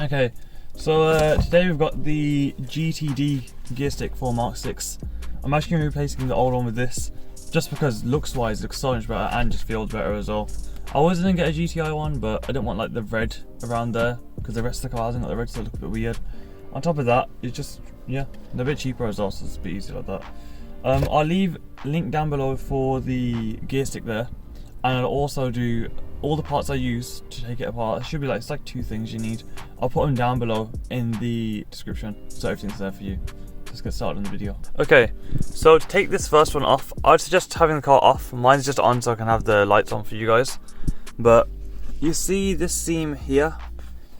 Okay, so today we've got the GTD Gearstick for Mark 6. I'm actually going to be replacing the old one with this, just because looks wise it looks so much better and just feels better as well. I was going to get a GTI one, but I don't want like the red around there, because the rest of the car hasn't got the red, so it looks a bit weird. On top of that, it's just, yeah, they're a bit cheaper as well, so it's a bit easier like that. I'll leave a link down below for the Gearstick there, and I'll also do all the parts I use to take it apart. It should be like, it's like 2 things you need. I'll put them down below in the description, so everything's there for you. Let's get started on the video. Okay, so to take this first one off, I'd suggest having the car off. Mine's just on so I can have the lights on for you guys. But you see this seam here?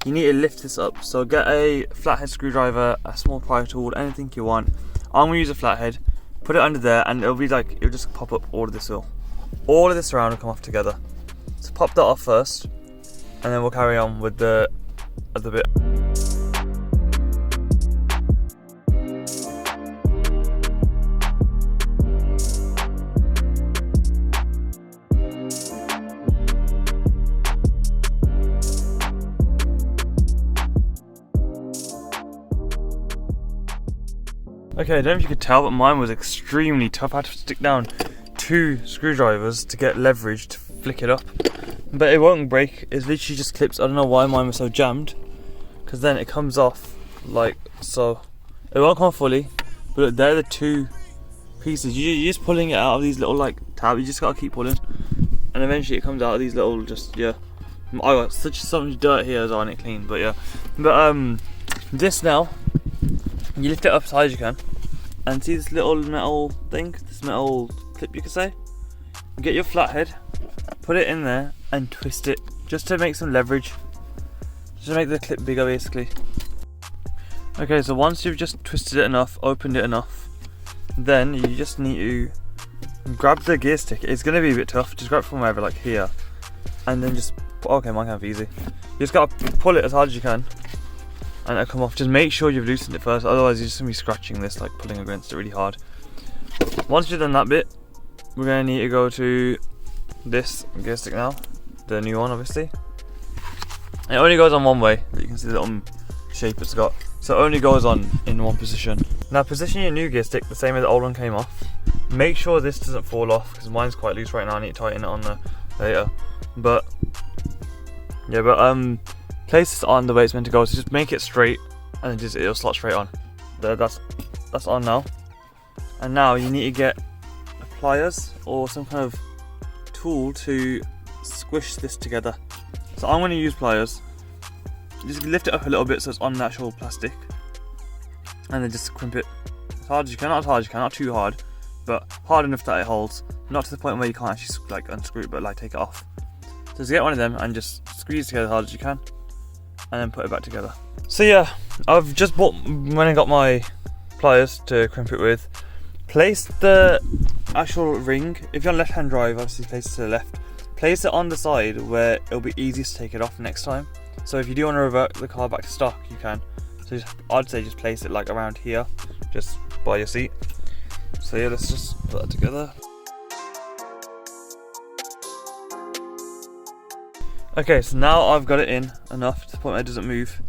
You need to lift this up. So get a flathead screwdriver, a small pry tool, anything you want. I'm gonna use a flathead, put it under there, and it'll be like, it'll just pop up all of this will. All of this around will come off together. So pop that off first, and then we'll carry on with the other bit. Okay, I don't know if you could tell, but mine was extremely tough. I had to stick down 2 screwdrivers to get leverage to flick it up. But it won't break, it literally just clips. I don't know why mine was so jammed, because then it comes off like so. It won't come off fully, but they're the 2 pieces. You're just pulling it out of these little like tabs, you just gotta keep pulling. And eventually it comes out of these little, just, yeah. I got so much dirt here as well, and it clean, but yeah. But this now, you lift it up as high as you can, and see this little metal thing, this metal clip you could say? Get your flathead, put it in there, and twist it, just to make some leverage, just to make the clip bigger basically. Okay, so once you've just twisted it enough, opened it enough, then you just need to grab the gear stick. It's going to be a bit tough, just grab it from wherever, like here, and then just, okay, mine can't be easy. You just got to pull it as hard as you can, and it'll come off. Just make sure you've loosened it first, otherwise you're just going to be scratching this, like pulling against it really hard. Once you've done that bit, we're going to need to go to this gear stick now, the new one obviously. It only goes on one way, you can see the little shape it's got, so it only goes on in one position. Now position your new gear stick the same way the old one came off. Make sure this doesn't fall off, because mine's quite loose right now. I need to tighten it on there later. But yeah, place this on the way it's meant to go, so just make it straight, and then it'll slot straight on. There, that's on now. And now you need to get pliers or some kind of tool to squish this together. So I'm going to use pliers. Just lift it up a little bit so it's on the actual plastic, and then just crimp it as hard as you can. Not as hard as you can, not too hard, but hard enough that it holds. Not to the point where you can't actually like unscrew it, but like take it off. So just get one of them and just squeeze it together as hard as you can, and then put it back together. So yeah, I've just bought, when I got my pliers to crimp it with, place the actual ring, if you're on left hand drive, obviously place it to the left. Place it on the side where it'll be easiest to take it off next time. So if you do want to revert the car back to stock, you can. So I'd say just place it like around here, just by your seat. So yeah, let's just put that together. Okay, so now I've got it in enough to the point where it doesn't move.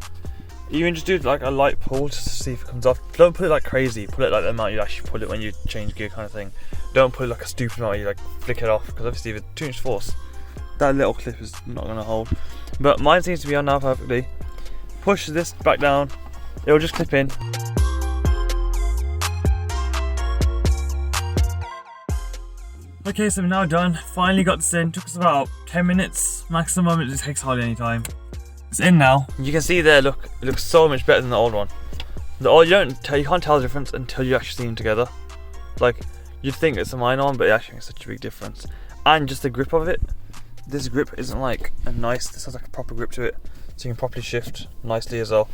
You can just do like a light pull just to see if it comes off. Don't put it like crazy, pull it like the amount you actually pull it when you change gear kind of thing. Don't put it like a stupid amount, you like flick it off, because obviously with too much force, that little clip is not going to hold. But mine seems to be on now perfectly. Push this back down, it'll just clip in. Okay, so we're now done. Finally got this in. Took us about 10 minutes maximum. It just takes hardly any time. It's in now. You can see there, look, it looks so much better than the old one. The old, you can't tell the difference until you actually see them together. Like, you'd think it's a minor one, but it actually makes such a big difference. And just the grip of it. This grip isn't like a nice, this has like a proper grip to it, so you can properly shift nicely as well.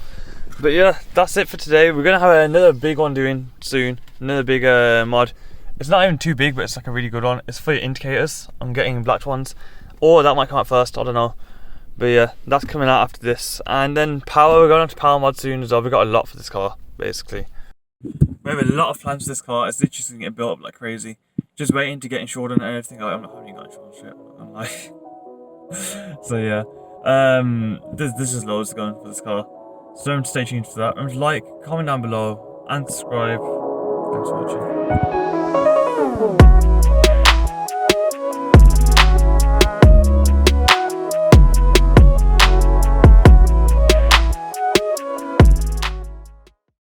But yeah, that's it for today. We're gonna have another big one doing soon, another big mod. It's not even too big, but it's like a really good one. It's for your indicators. I'm getting black ones, or that might come out first, I don't know. But yeah, that's coming out after this. And then power, we're going on to power mod soon as well. We've got a lot for this car, basically. We have a lot of plans for this car. It's literally getting built up like crazy. Just waiting to get insured and everything. I'm not having got insurance yet. I'm like, so yeah, there's just loads going for this car. So stay tuned for that. Remember to like, comment down below, and subscribe. Thanks for watching.